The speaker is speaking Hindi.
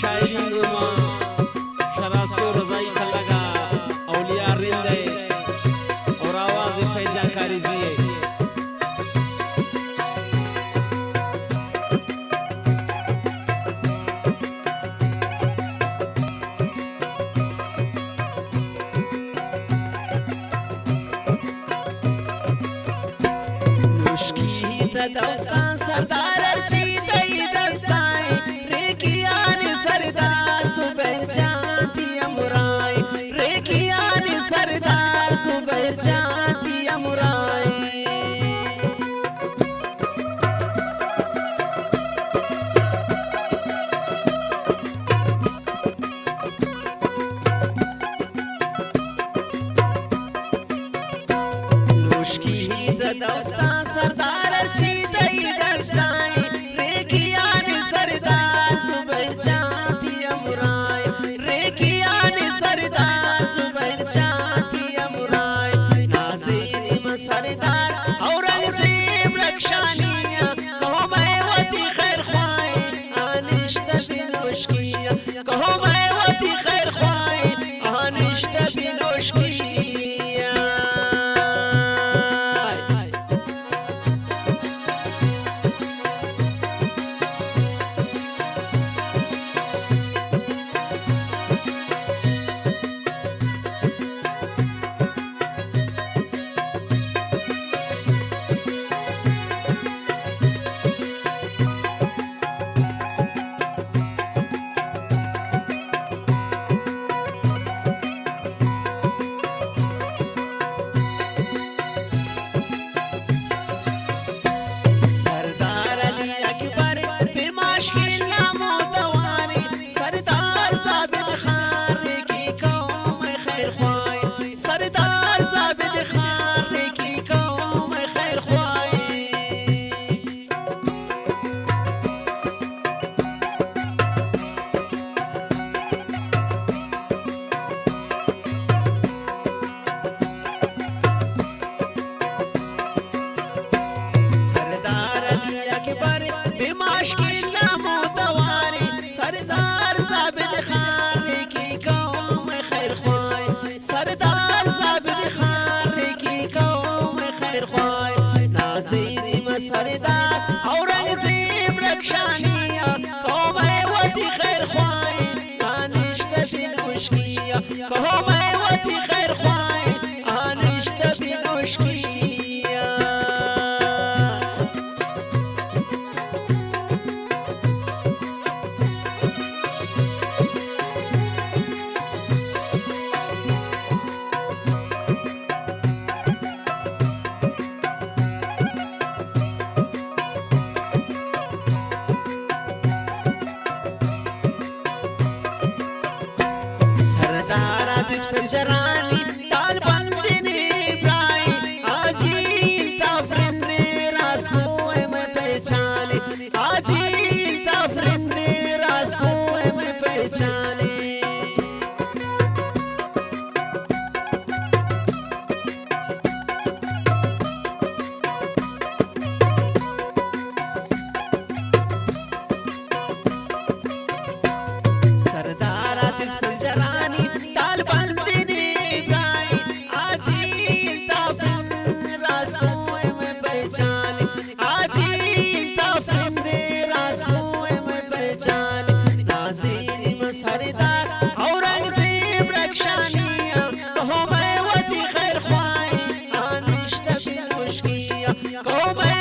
शायरी गुमा शरास को रजाई खलगा औलिया रिंदे और आवाज फैजान कारिजिए मुश्की दौता सरदार अर्ची दई दस्ताए रेकियान सरदार जुबैर जान दिया मुराय रेकियान सरदार जुबैर जान दिया मुराय मुश्की दौता सरदार अर्ची दई दस्ताए रेकियान सरदार जुबैर जान दिया मुराय रेकियान सरदार जुबैर जान दिया मुराय नाज़रीन सरदार औरंगज़ेब रक्षानिया कहो मैं वती खैर ख्वाही आनिश्ता बिनोशकिया कहो मैं वती खैर ख्वाही आनिश्ता बिनोशकिया सरदार औरंगज़ेब रक्षानिया कहो मैं वती खैर ख्वाही आनिश्ता बिनोशकिया कहो मैं वती खैर ख्वाही आनिश्ता बिनोशकिया संजरानी ताल बंदने प्राय आजी ताफरिंदे रास को मैं पहचाने आजी ताफरिंदे रास को मैं पहचाने सरदार आतिफ संजरानी ताल बंदने प्राय आजी ताफरिंदे रास को मैं पहचाने आजी ताफरिंदे रास को मैं पहचाने नाज़रीन सरदार औरंगज़ेब रक्षानिया कहो मैं वती खैर ख्वाही आनिश्ता बिनोशकिया कहो मैं